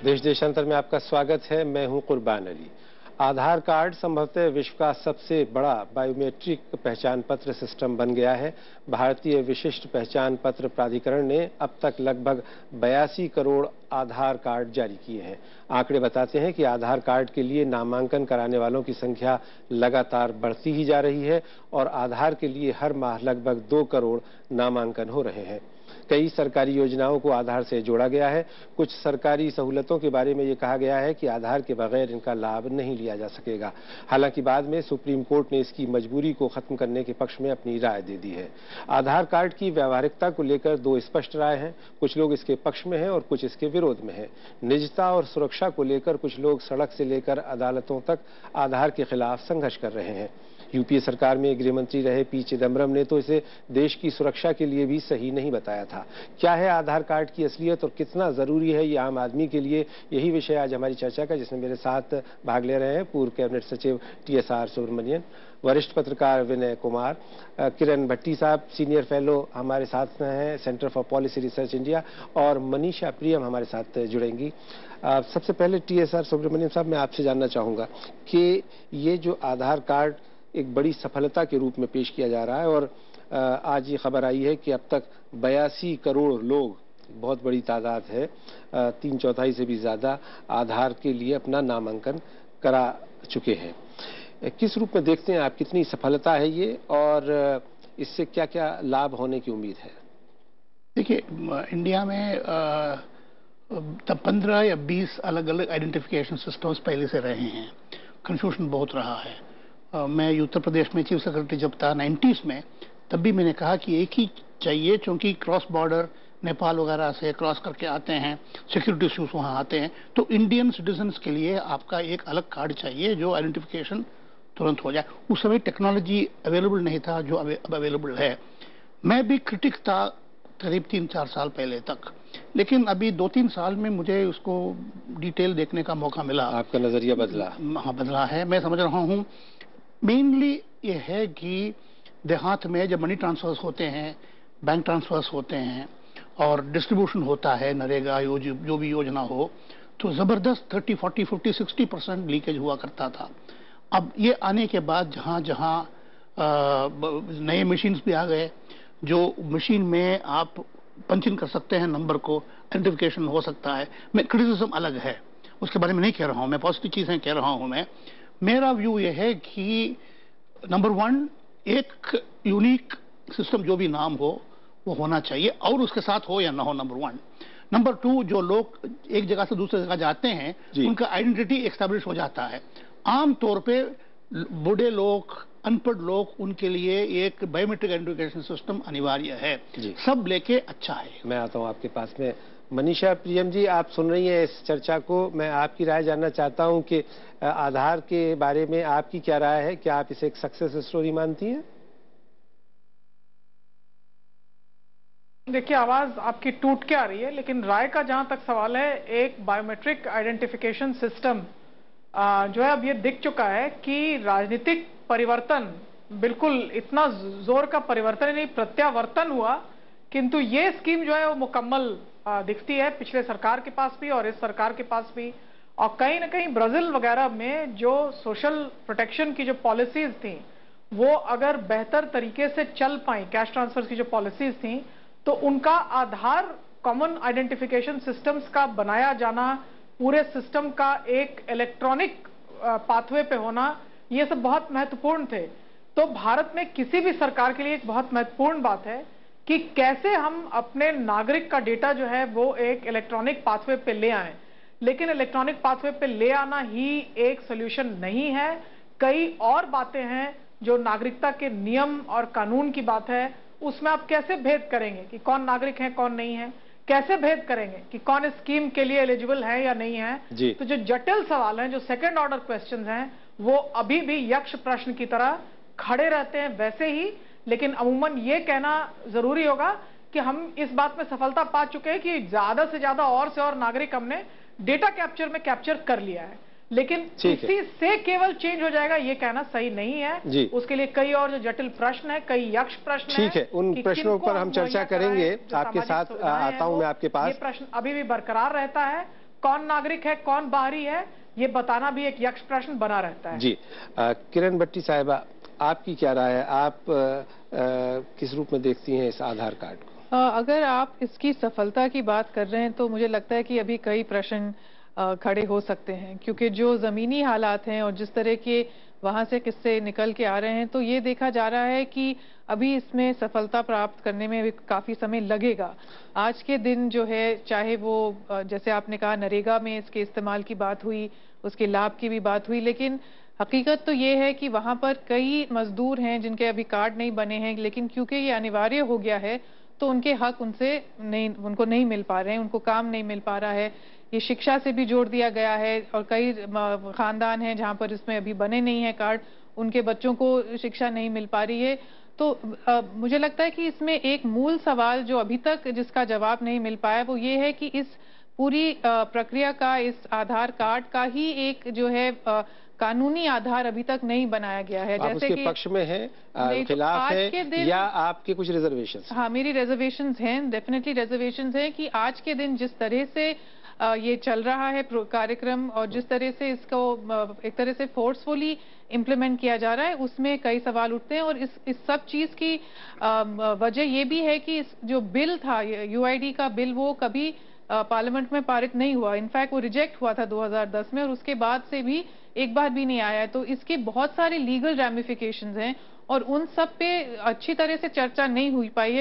देश देशांतर में आपका स्वागत है। मैं हूं कुर्बान अली। आधार कार्ड संभवतः विश्व का सबसे बड़ा बायोमेट्रिक पहचान पत्र सिस्टम बन गया है। भारतीय विशिष्ट पहचान पत्र प्राधिकरण ने अब तक लगभग 82 करोड़ आधार कार्ड जारी किए हैं। आंकड़े बताते हैं कि आधार कार्ड के लिए नामांकन कराने वालों की संख्या लगातार बढ़ती ही जा रही है और आधार के लिए हर माह लगभग 2 करोड़ नामांकन हो रहे हैं। कई सरकारी योजनाओं को आधार से जोड़ा गया है। कुछ सरकारी सहूलतों के बारे में ये कहा गया है कि आधार के बगैर इनका लाभ नहीं लिया जा सकेगा। हालांकि बाद में सुप्रीम कोर्ट ने इसकी मजबूरी को खत्म करने के पक्ष में अपनी राय दे दी है। आधार कार्ड की व्यावहारिकता को लेकर दो स्पष्ट राय हैं। कुछ लोग इसके पक्ष में हैं और कुछ इसके विरोध में हैं। निजता और सुरक्षा को लेकर कुछ लोग सड़क से लेकर अदालतों तक आधार के खिलाफ संघर्ष कर रहे हैं। यूपीए सरकार में गृह मंत्री रहे पी चिदम्बरम ने तो इसे देश की सुरक्षा के लिए भी सही नहीं बताया था। क्या है आधार कार्ड की असलियत और कितना जरूरी है ये आम आदमी के लिए, यही विषय आज हमारी चर्चा का, जिसमें मेरे साथ भाग ले रहे हैं पूर्व कैबिनेट सचिव TSR सुब्रमण्यन, वरिष्ठ पत्रकार विनय कुमार, किरण भट्टी साहब सीनियर फेलो हमारे साथ हैं centre for policy research India, और मनीषा प्रियम हमारे साथ जुड़ेंगी। सबसे पहले TSR सुब्रमण्यन साहब, मैं आपसे जानना चाहूंगा कि ये जो आधार कार्ड एक बड़ी सफलता के रूप में पेश किया जा रहा है और आज ये खबर आई है कि अब तक 82 करोड़ लोग, बहुत बड़ी तादाद है, 3/4 से भी ज्यादा आधार के लिए अपना नामांकन करा चुके हैं। किस रूप में देखते हैं आप, कितनी सफलता है ये और इससे क्या क्या लाभ होने की उम्मीद है? देखिए, इंडिया में 15 या 20 अलग अलग आइडेंटिफिकेशन सिस्टम्स पहले से रहे हैं। कंफ्यूजन बहुत रहा है। मैं उत्तर प्रदेश में चीफ सेक्रेटरी जब था 90s में, तब भी मैंने कहा कि एक ही चाहिए, क्योंकि क्रॉस बॉर्डर नेपाल वगैरह से क्रॉस करके आते हैं, सिक्योरिटी इश्यूज वहाँ आते हैं, तो इंडियन सिटीजन्स के लिए आपका एक अलग कार्ड चाहिए जो आइडेंटिफिकेशन तुरंत हो जाए। उस समय टेक्नोलॉजी अवेलेबल नहीं था जो अब अवेलेबल है। मैं भी क्रिटिक था करीब 3-4 साल पहले तक, लेकिन अभी 2-3 साल में मुझे उसको डिटेल देखने का मौका मिला। आपका नजरिया बदला? हाँ, बदला है। मैं समझ रहा हूँ मेनली ये है कि देहात में जब मनी ट्रांसफर्स होते हैं, बैंक ट्रांसफर्स होते हैं और डिस्ट्रीब्यूशन होता है, नरेगा जो भी योजना हो, तो जबरदस्त 30, 40, 50, 60% लीकेज हुआ करता था। अब ये आने के बाद जहाँ जहाँ नए मशीन्स भी आ गए, जो मशीन में आप पंच इन कर सकते हैं नंबर को, आइडेंटिफिकेशन हो सकता है। मैं क्रिटिसिज्म अलग है, उसके बारे में नहीं कह रहा हूँ, मैं पॉजिटिव चीजें कह रहा हूँ। मेरा व्यू ये है कि नंबर 1, एक यूनिक सिस्टम जो भी नाम हो वो होना चाहिए, और उसके साथ हो या ना हो, नंबर 1। नंबर 2, जो लोग एक जगह से दूसरी जगह जाते हैं उनका आइडेंटिटी एस्टैब्लिश हो जाता है। आम तौर पे बूढ़े लोग, अनपढ़ लोग, उनके लिए एक बायोमेट्रिक आइडेंटिफिकेशन सिस्टम अनिवार्य है। सब लेके अच्छा है। मैं आता हूँ आपके पास में। मनीषा प्रियम जी, आप सुन रही हैं इस चर्चा को। मैं आपकी राय जानना चाहता हूं कि आधार के बारे में आपकी क्या राय है? क्या आप इसे एक सक्सेस स्टोरी मानती हैं? देखिए, आवाज आपकी टूट के आ रही है, लेकिन राय का जहां तक सवाल है, एक बायोमेट्रिक आइडेंटिफिकेशन सिस्टम जो है अब ये दिख चुका है कि राजनीतिक परिवर्तन, बिल्कुल इतना जोर का परिवर्तन ही नहीं, प्रत्यावर्तन हुआ, किंतु ये स्कीम जो है वो मुकम्मल दिखती है पिछले सरकार के पास भी और इस सरकार के पास भी। और कहीं ना कहीं ब्राजील वगैरह में जो सोशल प्रोटेक्शन की जो पॉलिसीज थी वो अगर बेहतर तरीके से चल पाई, कैश ट्रांसफर की जो पॉलिसीज थी, तो उनका आधार कॉमन आइडेंटिफिकेशन सिस्टम्स का बनाया जाना, पूरे सिस्टम का एक इलेक्ट्रॉनिक पाथवे पे होना, ये सब बहुत महत्वपूर्ण थे। तो भारत में किसी भी सरकार के लिए एक बहुत महत्वपूर्ण बात है कि कैसे हम अपने नागरिक का डेटा जो है वो एक इलेक्ट्रॉनिक पाथवे पे ले आएं। लेकिन इलेक्ट्रॉनिक पाथवे पे ले आना ही एक सोल्यूशन नहीं है। कई और बातें हैं जो नागरिकता के नियम और कानून की बात है, उसमें आप कैसे भेद करेंगे कि कौन नागरिक है कौन नहीं है, कैसे भेद करेंगे कि कौन इस स्कीम के लिए एलिजिबल है या नहीं है। तो जो जटिल सवाल हैं, जो सेकंड ऑर्डर क्वेश्चंस हैं, वो अभी भी यक्ष प्रश्न की तरह खड़े रहते हैं वैसे ही। लेकिन अमूमन ये कहना जरूरी होगा कि हम इस बात में सफलता पा चुके हैं कि ज्यादा से ज्यादा और से और नागरिक हमने डेटा कैप्चर में कैप्चर कर लिया है। लेकिन इसी से केवल चेंज हो जाएगा ये कहना सही नहीं है। उसके लिए कई और जो जटिल प्रश्न है, कई यक्ष प्रश्न ठीक है, उन प्रश्नों पर हम चर्चा करेंगे। आपके साथ आता हूं मैं आपके पास। ये प्रश्न अभी भी बरकरार रहता है। कौन नागरिक है कौन बाहरी है, ये बताना भी एक यक्ष प्रश्न बना रहता है। जी, किरण भट्टी साहिबा, आपकी क्या राय है? आप किस रूप में देखती हैं इस आधार कार्ड को? अगर आप इसकी सफलता की बात कर रहे हैं तो मुझे लगता है कि अभी कई प्रश्न खड़े हो सकते हैं, क्योंकि जो जमीनी हालात हैं और जिस तरह के वहां से किस्से निकल के आ रहे हैं, तो ये देखा जा रहा है कि अभी इसमें सफलता प्राप्त करने में भी काफी समय लगेगा। आज के दिन जो है, चाहे वो जैसे आपने कहा नरेगा में इसके इस्तेमाल की बात हुई, उसके लाभ की भी बात हुई, लेकिन हकीकत तो ये है कि वहां पर कई मजदूर हैं जिनके अभी कार्ड नहीं बने हैं, लेकिन क्योंकि ये अनिवार्य हो गया है तो उनके हक उनको नहीं मिल पा रहे हैं, उनको काम नहीं मिल पा रहा है। ये शिक्षा से भी जोड़ दिया गया है और कई खानदान हैं जहां पर इसमें अभी बने नहीं है कार्ड, उनके बच्चों को शिक्षा नहीं मिल पा रही है। तो मुझे लगता है कि इसमें एक मूल सवाल जो अभी तक जिसका जवाब नहीं मिल पाया वो ये है कि इस पूरी प्रक्रिया का, इस आधार कार्ड का ही एक जो है कानूनी आधार अभी तक नहीं बनाया गया है। आप जैसे उसके कि पक्ष में हैं, खिलाफ है, या आपके कुछ रिजर्वेशंस? हाँ, मेरी रिजर्वेशंस हैं, डेफिनेटली रिजर्वेशंस हैं कि आज के दिन जिस तरह से ये चल रहा है कार्यक्रम और जिस तरह से इसको एक तरह से फोर्सफुली इम्प्लीमेंट किया जा रहा है, उसमें कई सवाल उठते हैं। और इस सब चीज की वजह ये भी है कि जो बिल था, यूआईडी का बिल, वो कभी पार्लियामेंट में पारित नहीं हुआ। इनफैक्ट वो रिजेक्ट हुआ था 2010 में और उसके बाद से भी एक बार भी नहीं आया है। तो इसके बहुत सारे लीगल रैमिफिकेशंस हैं और उन सब पे अच्छी तरह से चर्चा नहीं हो पाई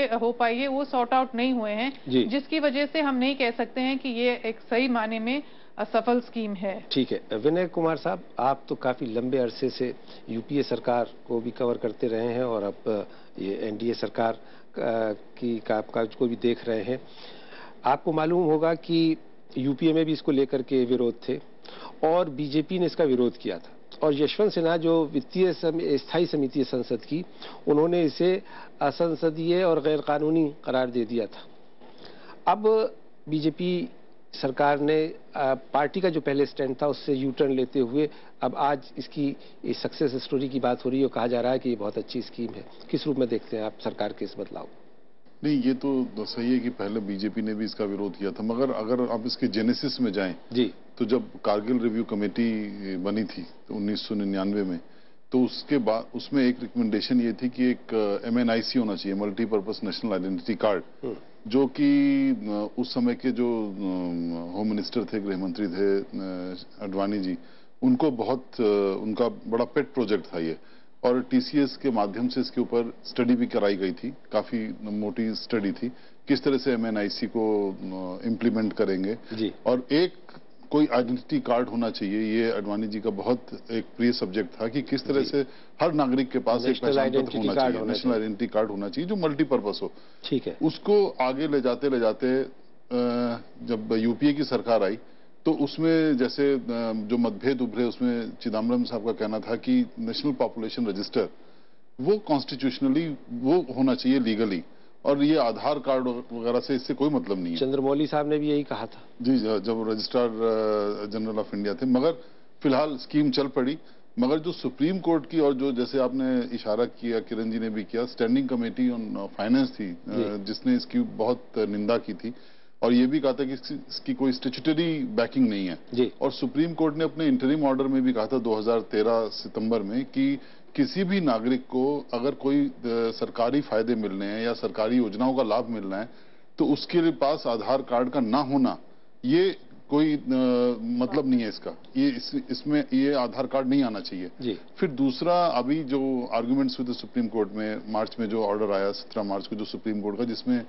है, वो सॉर्ट आउट नहीं हुए हैं, जिसकी वजह से हम नहीं कह सकते हैं कि ये एक सही माने में सफल स्कीम है। ठीक है, विनय कुमार साहब, आप तो काफी लंबे अरसे से यूपीए सरकार को भी कवर करते रहे हैं और अब ये एनडीए सरकार की कामकाज को भी देख रहे हैं। आपको मालूम होगा कि यूपीए में भी इसको लेकर के विरोध थे और बीजेपी ने इसका विरोध किया था, और यशवंत सिन्हा जो वित्तीय स्थायी समिति संसद की, उन्होंने इसे असंसदीय और गैर कानूनी करार दे दिया था। अब बीजेपी सरकार ने पार्टी का जो पहले स्टैंड था उससे यू टर्न लेते हुए अब आज इसकी सक्सेस स्टोरी की बात हो रही है और कहा जा रहा है कि ये बहुत अच्छी स्कीम है। किस रूप में देखते हैं आप सरकार के इस बदलाव? नहीं, ये तो सही है कि पहले बीजेपी ने भी इसका विरोध किया था, मगर अगर आप इसके जेनेसिस में जाएं जी, तो जब कारगिल रिव्यू कमेटी बनी थी तो 1999 में, तो उसके बाद उसमें एक रिकमेंडेशन ये थी कि एक MNIC होना चाहिए, मल्टीपर्पज नेशनल आइडेंटिटी कार्ड, जो कि उस समय के जो होम मिनिस्टर थे, गृह मंत्री थे अडवाणी जी, उनको उनका बड़ा पेट प्रोजेक्ट था ये, और TCS के माध्यम से इसके ऊपर स्टडी भी कराई गई थी, काफी मोटी स्टडी थी, किस तरह से MNIC को इम्प्लीमेंट करेंगे जी। और एक कोई आइडेंटिटी कार्ड होना चाहिए, ये अडवाणी जी का बहुत एक प्रिय सब्जेक्ट था कि किस तरह से हर नागरिक के पास एक पहचान पत्र होना चाहिए, नेशनल आइडेंटिटी कार्ड होना चाहिए जो मल्टीपर्पज हो। ठीक है, उसको आगे ले जाते जब यूपीए की सरकार आई तो उसमें जैसे जो मतभेद उभरे, उसमें चिदम्बरम साहब का कहना था कि नेशनल पॉपुलेशन रजिस्टर वो कॉन्स्टिट्यूशनली वो होना चाहिए लीगली, और ये आधार कार्ड वगैरह से इससे कोई मतलब नहीं है। चंद्रमौली साहब ने भी यही कहा था जी, जब रजिस्ट्रार जनरल ऑफ इंडिया थे। मगर फिलहाल स्कीम चल पड़ी, मगर जो सुप्रीम कोर्ट की और जो जैसे आपने इशारा किया, किरण जी ने भी किया, स्टैंडिंग कमेटी ऑन फाइनेंस थी जिसने इसकी बहुत निंदा की थी और ये भी कहा था कि इसकी कोई स्टैट्यूटरी बैकिंग नहीं है जी। और सुप्रीम कोर्ट ने अपने इंटरिम ऑर्डर में भी कहा था 2013 सितंबर में कि किसी भी नागरिक को अगर कोई सरकारी फायदे मिलने हैं या सरकारी योजनाओं का लाभ मिलना है तो उसके पास आधार कार्ड का ना होना ये कोई मतलब नहीं है इसका, इसमें ये आधार कार्ड नहीं आना चाहिए जी। फिर दूसरा, अभी जो आर्गुमेंट्स हुए थे सुप्रीम कोर्ट में, मार्च में जो ऑर्डर आया 17 मार्च को जो सुप्रीम कोर्ट का, जिसमें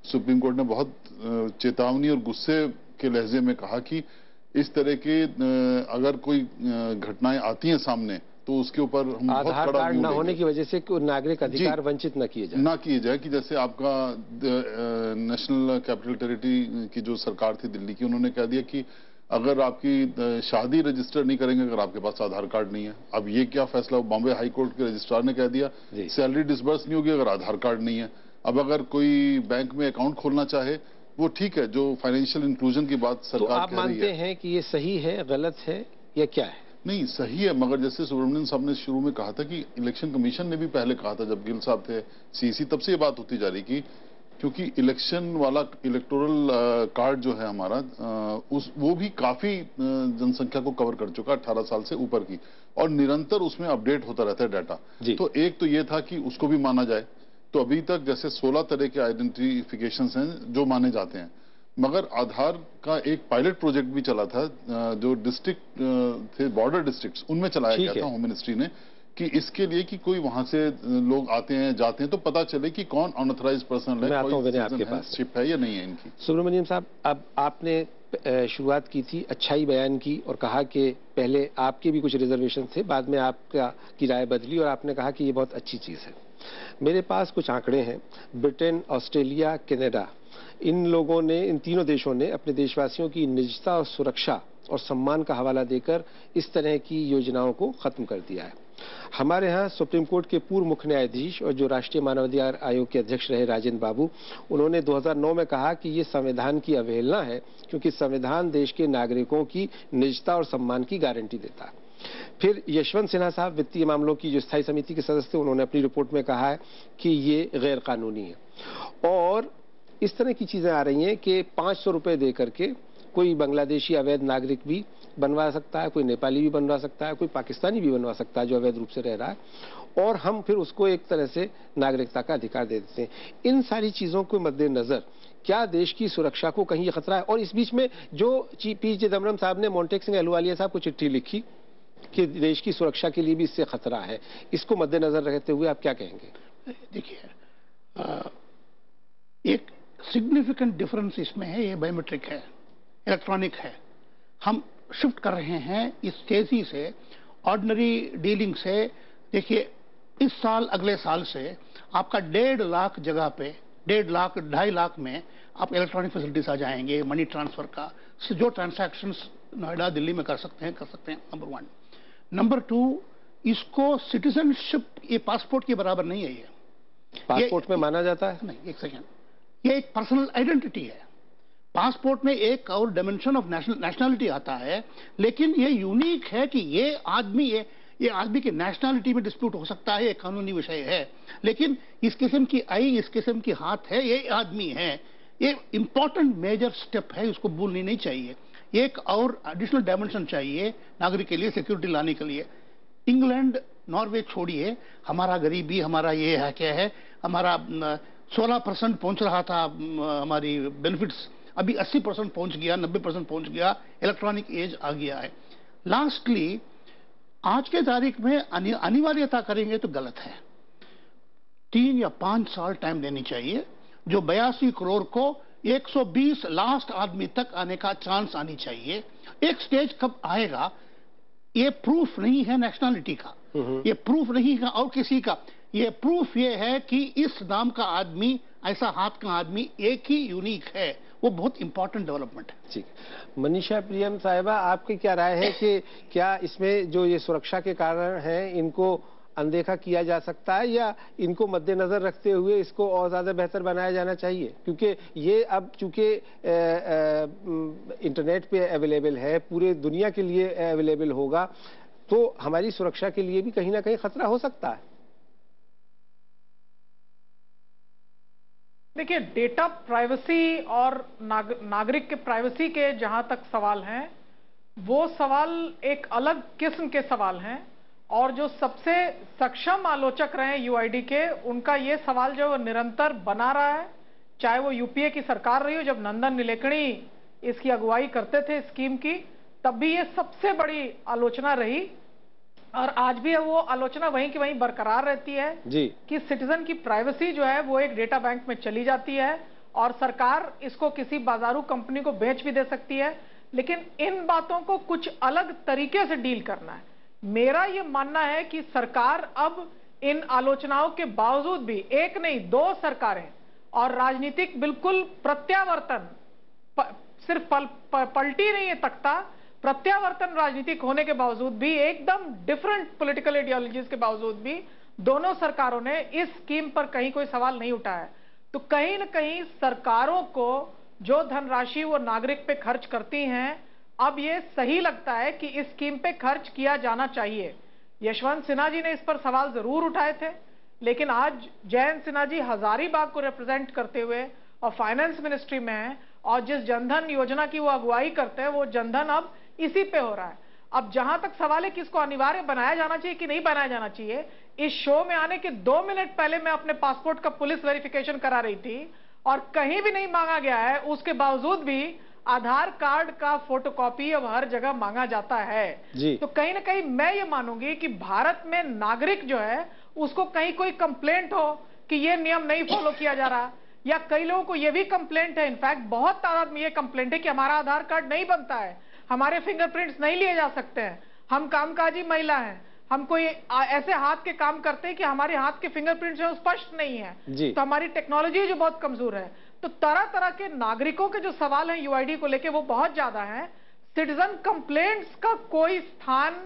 सुप्रीम कोर्ट ने बहुत चेतावनी और गुस्से के लहजे में कहा कि इस तरह के अगर कोई घटनाएं आती हैं सामने तो उसके ऊपर हम आधार कार्ड न होने की वजह से नागरिक अधिकार वंचित न किए जाए कि जैसे आपका नेशनल कैपिटल टेरिटरी की जो सरकार थी दिल्ली की, उन्होंने कह दिया कि अगर आपकी शादी रजिस्टर नहीं करेंगे अगर आपके पास आधार कार्ड नहीं है। अब ये क्या फैसला, बॉम्बे हाई कोर्ट के रजिस्ट्रार ने कह दिया सैलरी डिसबर्स नहीं होगी अगर आधार कार्ड नहीं है। अब अगर कोई बैंक में अकाउंट खोलना चाहे वो ठीक है, जो फाइनेंशियल इंक्लूजन की बात सरकार तो आप मानते हैं कि ये सही है, गलत है या क्या है? नहीं, सही है, मगर जैसे सुब्रमण्यम साहब ने शुरू में कहा था कि इलेक्शन कमीशन ने भी पहले कहा था जब गिल साहब थे CEC, तब से ये बात होती जा रही कि क्योंकि इलेक्शन वाला इलेक्टोरल कार्ड जो है हमारा वो भी काफी जनसंख्या को कवर कर चुका, 18 साल से ऊपर की, और निरंतर उसमें अपडेट होता रहता है डाटा। तो एक तो ये था कि उसको भी माना जाए। तो अभी तक जैसे 16 तरह के आइडेंटिफिकेशंस हैं जो माने जाते हैं, मगर आधार का एक पायलट प्रोजेक्ट भी चला था जो डिस्ट्रिक्ट थे, बॉर्डर डिस्ट्रिक्ट्स, उनमें चलाया गया था होम मिनिस्ट्री ने, कि इसके लिए कि कोई वहां से लोग आते हैं जाते हैं तो पता चले कि कौन अनऑथराइज्ड पर्सन है, कोई आपके पास शिप है या नहीं है इनकी। सुब्रमण्यम साहब, अब आपने शुरुआत की थी, अच्छाई बयान की और कहा कि पहले आपके भी कुछ रिजर्वेशन थे, बाद में आपका की राय बदली और आपने कहा कि ये बहुत अच्छी चीज है। मेरे पास कुछ आंकड़े हैं। ब्रिटेन, ऑस्ट्रेलिया, कनाडा, इन लोगों ने, इन तीनों देशों ने अपने देशवासियों की निजता और सुरक्षा और सम्मान का हवाला देकर इस तरह की योजनाओं को खत्म कर दिया है। हमारे यहाँ सुप्रीम कोर्ट के पूर्व मुख्य न्यायाधीश और जो राष्ट्रीय मानवाधिकार आयोग के अध्यक्ष रहे राजेंद्र बाबू, उन्होंने 2009 में कहा कि ये संविधान की अवहेलना है, क्योंकि संविधान देश के नागरिकों की निजता और सम्मान की गारंटी देता है। फिर यशवंत सिन्हा साहब, वित्तीय मामलों की जो स्थायी समिति के सदस्य थे, उन्होंने अपनी रिपोर्ट में कहा है कि ये गैर कानूनी है। और इस तरह की चीजें आ रही हैं कि 500 रुपए दे करके कोई बांग्लादेशी अवैध नागरिक भी बनवा सकता है, कोई नेपाली भी बनवा सकता है, कोई पाकिस्तानी भी बनवा सकता है जो अवैध रूप से रह रहा है, और हम फिर उसको एक तरह से नागरिकता का अधिकार दे देते हैं। इन सारी चीजों के मद्देनजर क्या देश की सुरक्षा को कहीं खतरा है? और इस बीच में जो पी चिदम्बरम साहब ने मोंटेक सिंह अहलुवालिया साहब को चिट्ठी लिखी कि देश की सुरक्षा के लिए भी इससे खतरा है, इसको मद्देनजर रखते हुए आप क्या कहेंगे? देखिए, एक सिग्निफिकेंट डिफरेंस इसमें है, ये बायोमेट्रिक है, इलेक्ट्रॉनिक है। हम शिफ्ट कर रहे हैं इस तेजी से, ऑर्डिनरी डीलिंग से। देखिए, इस साल, अगले साल से आपका 1.5 लाख जगह पे 1.5 लाख 2.5 लाख में आप इलेक्ट्रॉनिक फैसिलिटीज आ जाएंगे, मनी ट्रांसफर का, जो ट्रांसैक्शंस नोएडा दिल्ली में कर सकते हैं नंबर 1। नंबर 2, इसको सिटीजनशिप, ये पासपोर्ट के बराबर नहीं है। ये पासपोर्ट में माना जाता है? नहीं, एक सेकेंड, ये एक पर्सनल आइडेंटिटी है। पासपोर्ट में एक और डायमेंशन ऑफ नेशनैलिटी आता है, लेकिन ये यूनिक है कि ये आदमी की नेशनैलिटी में डिस्प्यूट हो सकता है, एक कानूनी विषय है, लेकिन इस किस्म की इस किस्म की हाथ है, ये आदमी है। ये इंपॉर्टेंट मेजर स्टेप है, उसको भूलनी नहीं चाहिए। एक और एडिशनल डायमेंशन चाहिए नागरिक के लिए, सिक्योरिटी लाने के लिए। इंग्लैंड, नॉर्वे छोड़िए, हमारा गरीबी, हमारा ये है क्या है, हमारा 16% पहुंच रहा था हमारी बेनिफिट्स, अभी 80% पहुंच गया, 90% पहुंच गया, इलेक्ट्रॉनिक एज आ गया है। लास्टली, आज के तारीख में अनिवार्यता करेंगे तो गलत है। 3 या 5 साल टाइम देनी चाहिए, जो 82 करोड़ को 120 लास्ट आदमी तक आने का चांस आनी चाहिए। एक स्टेज कब आएगा, ये प्रूफ नहीं है नेशनैलिटी का, ये प्रूफ नहीं है और किसी का, ये प्रूफ ये है कि इस नाम का आदमी, ऐसा हाथ का आदमी एक ही यूनिक है। वो बहुत इंपॉर्टेंट डेवलपमेंट है। ठीक। मनीषा प्रियम साहिबा, आपकी क्या राय है कि क्या इसमें जो ये सुरक्षा के कारण हैं, इनको अनदेखा किया जा सकता है या इनको मद्देनजर रखते हुए इसको और ज्यादा बेहतर बनाया जाना चाहिए? क्योंकि ये अब चूंकि इंटरनेट पे अवेलेबल है, पूरे दुनिया के लिए अवेलेबल होगा, तो हमारी सुरक्षा के लिए भी कहीं ना कहीं खतरा हो सकता है। देखिए, डेटा प्राइवेसी और नागरिक के प्राइवेसी के जहां तक सवाल हैं, वो सवाल एक अलग किस्म के सवाल हैं, और जो सबसे सक्षम आलोचक रहे यूआईडी के, उनका ये सवाल जो निरंतर बना रहा है, चाहे वो यूपीए की सरकार रही हो, जब नंदन नीलेकणी इसकी अगुवाई करते थे स्कीम की, तब भी ये सबसे बड़ी आलोचना रही, और आज भी वो आलोचना वहीं की वहीं बरकरार रहती है जी, कि सिटीजन की प्राइवेसी जो है वो एक डेटा बैंक में चली जाती है और सरकार इसको किसी बाजारू कंपनी को बेच भी दे सकती है। लेकिन इन बातों को कुछ अलग तरीके से डील करना है। मेरा ये मानना है कि सरकार अब इन आलोचनाओं के बावजूद भी, एक नहीं 2 सरकारें और राजनीतिक बिल्कुल प्रत्यावर्तन, सिर्फ पलटी नहीं है तख्ता, प्रत्यावर्तन राजनीतिक होने के बावजूद भी, एकदम डिफरेंट पॉलिटिकल आइडियोलॉजीज के बावजूद भी, दोनों सरकारों ने इस स्कीम पर कहीं कोई सवाल नहीं उठाया। तो कहीं न कहीं सरकारों को जो धनराशि वो नागरिक पे खर्च करती हैं, अब ये सही लगता है कि इस स्कीम पे खर्च किया जाना चाहिए। यशवंत सिन्हा जी ने इस पर सवाल जरूर उठाए थे, लेकिन आज जयंत सिन्हा जी हजारीबाग को रिप्रेजेंट करते हुए और फाइनेंस मिनिस्ट्री में है, और जिस जनधन योजना की वो अगुवाई करते हैं, वो जनधन अब इसी पे हो रहा है। अब जहां तक सवाल है कि इसको अनिवार्य बनाया जाना चाहिए कि नहीं बनाया जाना चाहिए, इस शो में आने के 2 मिनट पहले मैं अपने पासपोर्ट का पुलिस वेरिफिकेशन करा रही थी और कहीं भी नहीं मांगा गया है, उसके बावजूद भी आधार कार्ड का फोटोकॉपी अब हर जगह मांगा जाता है जी। तो कहीं ना कहीं मैं ये मानूंगी कि भारत में नागरिक जो है उसको कहीं कोई कंप्लेंट हो कि ये नियम नहीं फॉलो किया जा रहा, या कई लोगों को ये भी कंप्लेंट है, इनफैक्ट बहुत तादाद में ये कंप्लेंट है कि हमारा आधार कार्ड नहीं बनता है, हमारे फिंगरप्रिंट्स नहीं लिए जा सकते हैं, हम कामकाजी महिला हैं, हम कोई ऐसे हाथ के काम करते हैं कि हमारे हाथ के फिंगरप्रिंट्स जो स्पष्ट नहीं है, तो हमारी टेक्नोलॉजी जो बहुत कमजोर है। तो तरह तरह के नागरिकों के जो सवाल हैं यूआईडी को लेके वो बहुत ज्यादा हैं। सिटीजन कंप्लेंट्स का कोई स्थान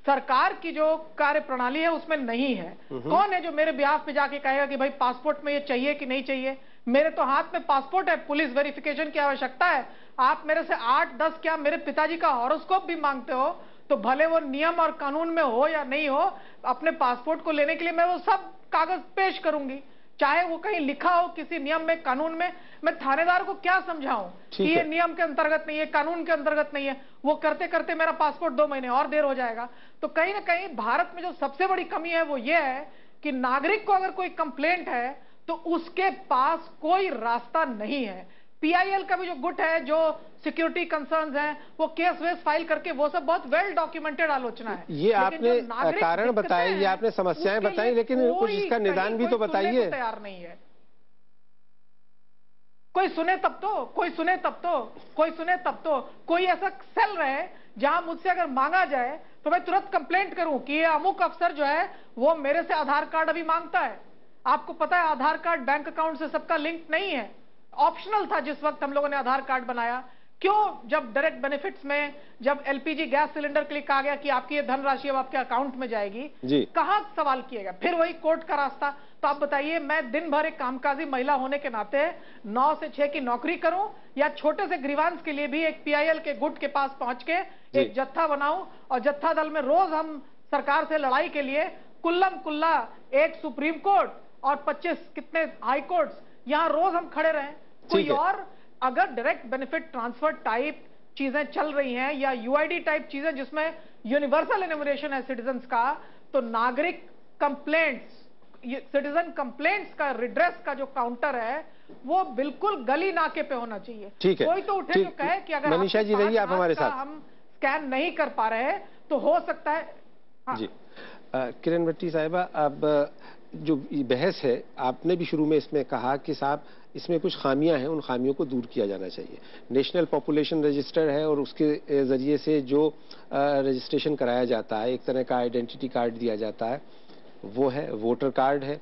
सरकार की जो कार्य प्रणाली है उसमें नहीं है। कौन है जो मेरे बिहाफ पे जाके कहेगा कि भाई पासपोर्ट में ये चाहिए कि नहीं चाहिए? मेरे तो हाथ में पासपोर्ट है, पुलिस वेरिफिकेशन की आवश्यकता है, आप मेरे से 8-10 क्या मेरे पिताजी का हॉरोस्कोप भी मांगते हो, तो भले वो नियम और कानून में हो या नहीं हो, अपने पासपोर्ट को लेने के लिए मैं वो सब कागज पेश करूंगी, चाहे वो कहीं लिखा हो किसी नियम में, कानून में। मैं थानेदार को क्या समझाऊं कि ये नियम के अंतर्गत नहीं है, कानून के अंतर्गत नहीं है, वो करते करते मेरा पासपोर्ट 2 महीने और देर हो जाएगा। तो कहीं ना कहीं भारत में जो सबसे बड़ी कमी है वो ये है कि नागरिक को अगर कोई कंप्लेंट है तो उसके पास कोई रास्ता नहीं है। पीआईएल का भी जो गुट है, जो सिक्योरिटी कंसर्न्स हैं, वो केस वेस फाइल करके वो सब बहुत वेल डॉक्यूमेंटेड आलोचना है। ये आपने कारण बताए, ये आपने समस्याएं बताई, लेकिन कुछ इसका निदान भी तो बताइए। तैयार नहीं है कोई, सुने तब तो, कोई सुने तब तो, कोई सुने तब तो, कोई ऐसा सेल रहे जहां मुझसे अगर मांगा जाए तो मैं तुरंत कंप्लेंट करूं कि ये अमुक अफसर जो है वो मेरे से आधार कार्ड अभी मांगता है। आपको पता है आधार कार्ड बैंक अकाउंट से सबका लिंक नहीं है, ऑप्शनल था जिस वक्त हम लोगों ने आधार कार्ड बनाया। क्यों? जब डायरेक्ट बेनिफिट्स में जब एलपीजी गैस सिलेंडर के लिए कहा गया कि आपकी ये धनराशि अब आपके अकाउंट में जाएगी, कहां सवाल किया गया? फिर वही कोर्ट का रास्ता। तो आप बताइए, मैं दिन भर एक कामकाजी महिला होने के नाते 9 से 6 की नौकरी करूं, या छोटे से ग्रीवांस के लिए भी एक पीआईएल के गुट के पास पहुंच के एक जत्था बनाऊं, और जत्था दल में रोज हम सरकार से लड़ाई के लिए कुल्लम कुल्ला एक सुप्रीम कोर्ट और 25 कितने हाई कोर्ट्स, यहां रोज हम खड़े रहें? कोई और अगर डायरेक्ट बेनिफिट ट्रांसफर टाइप चीजें चल रही हैं या यूआईडी टाइप चीजें जिसमें यूनिवर्सल एनुमरेशन है सिटीजन्स का, तो नागरिक कंप्लेंट्स, सिटीजन कंप्लेंट्स का रिड्रेस का जो काउंटर है वो बिल्कुल गली नाके पे होना चाहिए। कोई तो उठे जो कहे कि अगर मनीषा जी रहिए आप हमारे साथ, हम स्कैन नहीं कर पा रहे तो हो सकता है। हाँ। जी किरण भट्टी साहिबा, अब जो बहस है, आपने भी शुरू में इसमें कहा कि साहब इसमें कुछ खामियां हैं, उन खामियों को दूर किया जाना चाहिए। नेशनल पॉपुलेशन रजिस्टर है और उसके जरिए से जो रजिस्ट्रेशन कराया जाता है, एक तरह का आइडेंटिटी कार्ड दिया जाता है, वो है वोटर कार्ड है,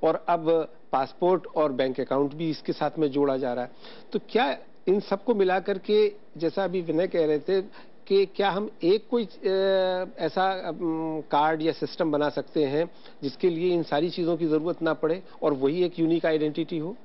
और अब पासपोर्ट और बैंक अकाउंट भी इसके साथ में जोड़ा जा रहा है। तो क्या इन सबको मिला करके, जैसा अभी विनय कह रहे थे कि क्या हम एक कोई ऐसा कार्ड या सिस्टम बना सकते हैं जिसके लिए इन सारी चीजों की जरूरत ना पड़े और वही एक यूनिक आइडेंटिटी हो?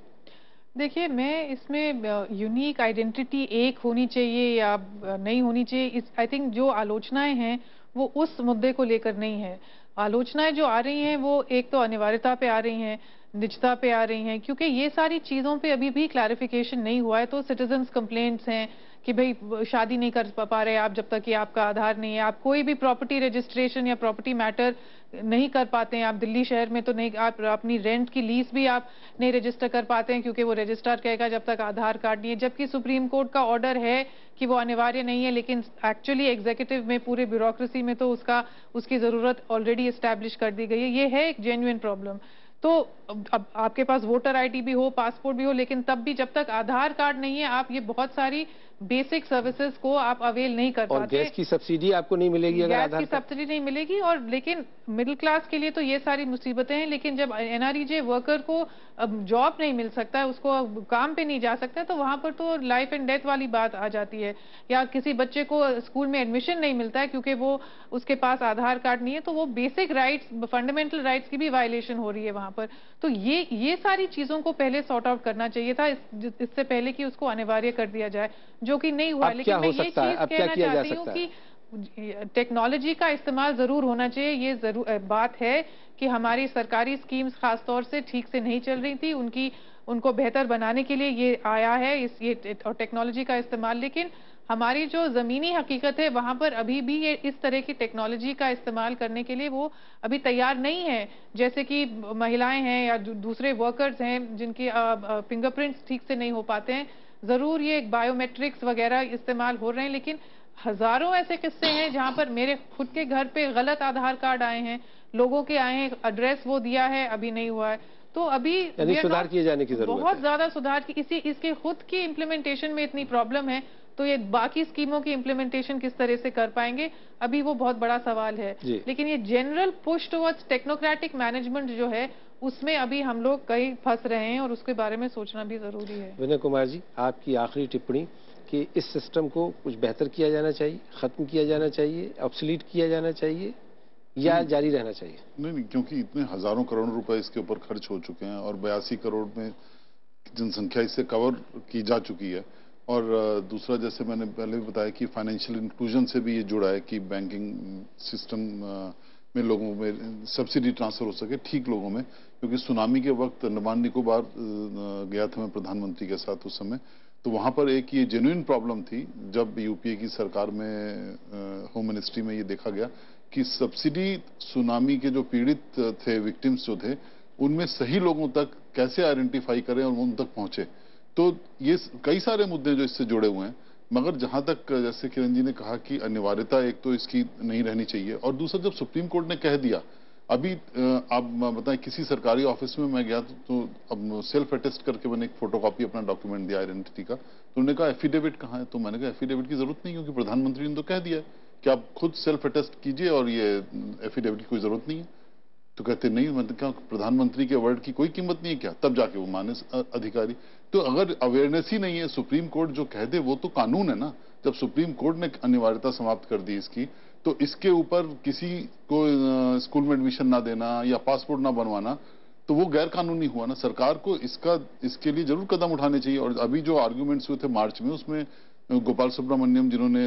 देखिए, मैं इसमें यूनिक आइडेंटिटी एक होनी चाहिए या नहीं होनी चाहिए, आई थिंक जो आलोचनाएं हैं वो उस मुद्दे को लेकर नहीं है। आलोचनाएं जो आ रही हैं वो एक तो अनिवार्यता पे आ रही हैं, निजता पे आ रही हैं, क्योंकि ये सारी चीजों पे अभी भी क्लैरिफिकेशन नहीं हुआ है। तो सिटीजन्स कंप्लेंट्स हैं कि भाई शादी नहीं कर पा रहे आप जब तक कि आपका आधार नहीं है, आप कोई भी प्रॉपर्टी रजिस्ट्रेशन या प्रॉपर्टी मैटर नहीं कर पाते हैं। आप दिल्ली शहर में तो नहीं, आप अपनी रेंट की लीज भी आप नहीं रजिस्टर कर पाते हैं क्योंकि वो रजिस्ट्रार कहेगा जब तक आधार कार्ड नहीं है, जबकि सुप्रीम कोर्ट का ऑर्डर है कि वो अनिवार्य नहीं है, लेकिन एक्चुअली एग्जीक्यूटिव में, पूरे ब्यूरोक्रेसी में तो उसकी जरूरत ऑलरेडी एस्टैब्लिश कर दी गई है। ये है एक जेन्युइन प्रॉब्लम। तो अब आपके पास वोटर आईडी भी हो, पासपोर्ट भी हो, लेकिन तब भी जब तक आधार कार्ड नहीं है आप ये बहुत सारी बेसिक सर्विसेज को आप अवेल नहीं कर पाते। और गैस की सब्सिडी आपको नहीं मिलेगी अगर आधार कार्ड, गैस की सब्सिडी नहीं मिलेगी। और लेकिन मिडिल क्लास के लिए तो ये सारी मुसीबतें हैं, लेकिन जब एनआरईजे वर्कर को अब जॉब नहीं मिल सकता है, उसको काम पे नहीं जा सकता है, तो वहां पर तो लाइफ एंड डेथ वाली बात आ जाती है। या किसी बच्चे को स्कूल में एडमिशन नहीं मिलता है क्योंकि वो उसके पास आधार कार्ड नहीं है, तो वो बेसिक राइट्स, फंडामेंटल राइट्स की भी वायलेशन हो रही है वहां पर। तो ये सारी चीजों को पहले सॉर्ट आउट करना चाहिए था इससे पहले कि उसको अनिवार्य कर दिया जाए, जो कि नहीं हुआ। लेकिन मैं ये चीज कहना चाहती हूँ कि टेक्नोलॉजी का इस्तेमाल जरूर होना चाहिए। ये जरूर बात है कि हमारी सरकारी स्कीम्स खासतौर से ठीक से नहीं चल रही थी, उनको बेहतर बनाने के लिए ये आया है ये टेक्नोलॉजी का इस्तेमाल। लेकिन हमारी जो जमीनी हकीकत है वहां पर अभी भी ये इस तरह की टेक्नोलॉजी का इस्तेमाल करने के लिए वो अभी तैयार नहीं है। जैसे कि महिलाएं हैं या दूसरे वर्कर्स हैं जिनके फिंगरप्रिंट्स ठीक से नहीं हो पाते हैं, जरूर ये बायोमेट्रिक्स वगैरह इस्तेमाल हो रहे हैं, लेकिन हजारों ऐसे किस्से हैं जहां पर मेरे खुद के घर पे गलत आधार कार्ड आए हैं, लोगों के आए हैं, एड्रेस वो दिया है अभी नहीं हुआ है। तो अभी सुधार किए जाने की जरूरत है, बहुत ज्यादा सुधार की। इसके खुद की इम्प्लीमेंटेशन में इतनी प्रॉब्लम है, तो ये बाकी स्कीमों की इम्प्लीमेंटेशन किस तरह से कर पाएंगे, अभी वो बहुत बड़ा सवाल है। लेकिन ये general push towards technocratic management जो है उसमें अभी हम लोग कहीं फंस रहे हैं और उसके बारे में सोचना भी जरूरी है। विनय कुमार जी, आपकी आखिरी टिप्पणी कि इस सिस्टम को कुछ बेहतर किया जाना चाहिए, खत्म किया जाना चाहिए, ऑब्सोलीट किया जाना चाहिए या जारी रहना चाहिए? नहीं, क्योंकि इतने हजारों करोड़ रुपए इसके ऊपर खर्च हो चुके हैं और 82 करोड़ में जनसंख्या इससे कवर की जा चुकी है। और दूसरा, जैसे मैंने पहले भी बताया कि फाइनेंशियल इंक्लूजन से भी ये जुड़ा है कि बैंकिंग सिस्टम में लोगों में सब्सिडी ट्रांसफर हो सके ठीक लोगों में। क्योंकि सुनामी के वक्त अंडमान निकोबार गया था मैं प्रधानमंत्री के साथ उस समय, तो वहां पर एक ये जेन्युइन प्रॉब्लम थी जब यूपीए की सरकार में होम मिनिस्ट्री में ये देखा गया कि सब्सिडी सुनामी के जो पीड़ित थे, विक्टिम्स जो थे, उनमें सही लोगों तक कैसे आइडेंटिफाई करें और उन तक पहुंचे। तो ये कई सारे मुद्दे जो इससे जुड़े हुए हैं। मगर जहां तक जैसे किरण जी ने कहा कि अनिवार्यता एक तो इसकी नहीं रहनी चाहिए, और दूसरा जब सुप्रीम कोर्ट ने कह दिया, अभी आप बताएं किसी सरकारी ऑफिस में मैं गया तो अब सेल्फ अटेस्ट करके मैंने एक फोटोकॉपी अपना डॉक्यूमेंट दिया आइडेंटिटी का, तो उन्होंने कहा एफिडेविट कहाँ है? तो मैंने कहा एफिडेविट की जरूरत नहीं, क्योंकि प्रधानमंत्री ने तो कह दिया कि आप खुद सेल्फ अटेस्ट कीजिए और ये एफिडेविट की कोई जरूरत नहीं है। तो कहते नहीं, मतलब क्या प्रधानमंत्री के वर्ड की कोई कीमत नहीं है क्या? तब जाके वो माने अधिकारी। तो अगर अवेयरनेस ही नहीं है, सुप्रीम कोर्ट जो कह दे वो तो कानून है ना। जब सुप्रीम कोर्ट ने अनिवार्यता समाप्त कर दी इसकी, तो इसके ऊपर किसी को स्कूल में एडमिशन ना देना या पासपोर्ट ना बनवाना, तो वो गैर कानूनी हुआ ना। सरकार को इसके लिए जरूर कदम उठाने चाहिए। और अभी जो आर्ग्यूमेंट्स हुए थे मार्च में, उसमें गोपाल सुब्रमण्यम जिन्होंने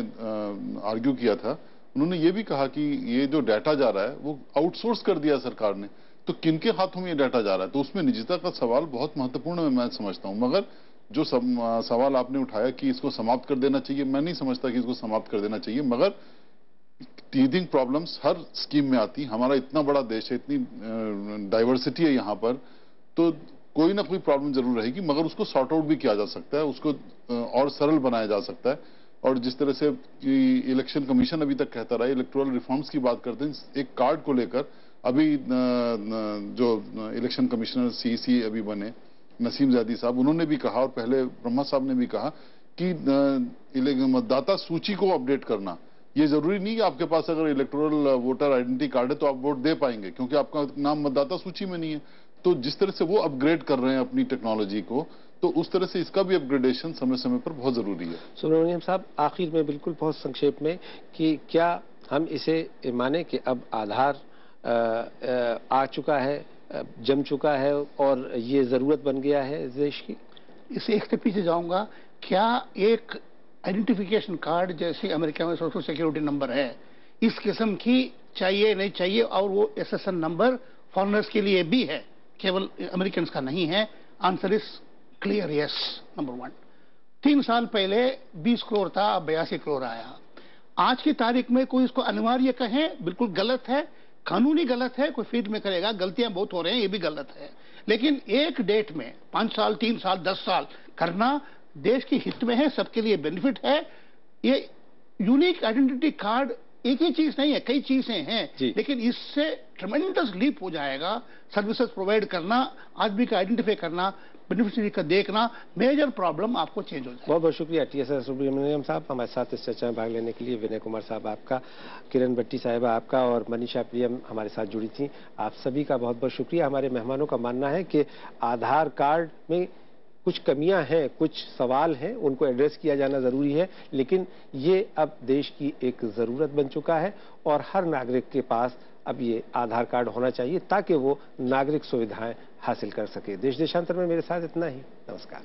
आर्ग्यू किया था, उन्होंने ये भी कहा कि ये जो डाटा जा रहा है वो आउटसोर्स कर दिया सरकार ने, तो किनके हाथों में ये डाटा जा रहा है? तो उसमें निजता का सवाल बहुत महत्वपूर्ण है, मैं समझता हूं। मगर जो सवाल आपने उठाया कि इसको समाप्त कर देना चाहिए, मैं नहीं समझता कि इसको समाप्त कर देना चाहिए। मगर टीथिंग प्रॉब्लम्स हर स्कीम में आती। हमारा इतना बड़ा देश है, इतनी डाइवर्सिटी है यहाँ पर, तो कोई ना कोई प्रॉब्लम जरूर रहेगी, मगर उसको सॉर्ट आउट भी किया जा सकता है, उसको और सरल बनाया जा सकता है। और जिस तरह से इलेक्शन कमीशन अभी तक कहता रहा, इलेक्टोरल रिफॉर्म्स की बात करते हैं, एक कार्ड को लेकर अभी जो इलेक्शन कमिश्नर सीईसी अभी बने नसीम जैदी साहब, उन्होंने भी कहा और पहले ब्रह्मा साहब ने भी कहा कि मतदाता सूची को अपडेट करना, ये जरूरी नहीं कि आपके पास अगर इलेक्टोरल वोटर आइडेंटिटी कार्ड है तो आप वोट दे पाएंगे, क्योंकि आपका नाम मतदाता सूची में नहीं है। तो जिस तरह से वो अपग्रेड कर रहे हैं अपनी टेक्नोलॉजी को, तो उस तरह से इसका भी अपग्रेडेशन समय समय पर बहुत जरूरी है। सुब्रमण्यम साहब, आखिर में बिल्कुल बहुत संक्षेप में कि क्या हम इसे माने कि अब आधार आ चुका है, जम चुका है और ये जरूरत बन गया है देश की? इससे एक स्टेप पीछे जाऊंगा। क्या एक आइडेंटिफिकेशन कार्ड जैसे अमेरिका में सोशल सिक्योरिटी नंबर है, इस किस्म की चाहिए नहीं चाहिए? और वो एसएसएन नंबर फॉरेनर्स के लिए भी है, केवल अमेरिकन का नहीं है। Answer is clear, yes. Number 1, 3 साल पहले 20 करोड़ था, अब 82 करोड़ आया। आज की तारीख में कोई इसको अनिवार्य कहे, बिल्कुल गलत है, कानूनी गलत है। कोई फीड में करेगा, गलतियां बहुत हो रही हैं, ये भी गलत है। लेकिन एक डेट में 5 साल, 3 साल, 10 साल करना देश की हित में है, सबके लिए बेनिफिट है। ये यूनिक आइडेंटिटी कार्ड एक ही चीज नहीं है, कई चीजें हैं, लेकिन इससे ट्रेमेंडस लीप हो जाएगा। सर्विसेज प्रोवाइड करना, आदमी का आइडेंटिफाई करना, बेनिफिशियरी का देखना, मेजर प्रॉब्लम आपको चेंज हो जाएगा। बहुत बहुत शुक्रिया टीएस सुब्रमण्यम साहब हमारे साथ इस चर्चा में भाग लेने के लिए। विनय कुमार साहब आपका, किरण भट्टी साहिबा आपका और मनीषा प्रियम हमारे साथ जुड़ी थी, आप सभी का बहुत बहुत शुक्रिया। हमारे मेहमानों का मानना है कि आधार कार्ड में कुछ कमियां हैं, कुछ सवाल हैं, उनको एड्रेस किया जाना जरूरी है, लेकिन ये अब देश की एक जरूरत बन चुका है और हर नागरिक के पास अब ये आधार कार्ड होना चाहिए ताकि वो नागरिक सुविधाएं हासिल कर सके। देश देशांतर में मेरे साथ इतना ही। नमस्कार।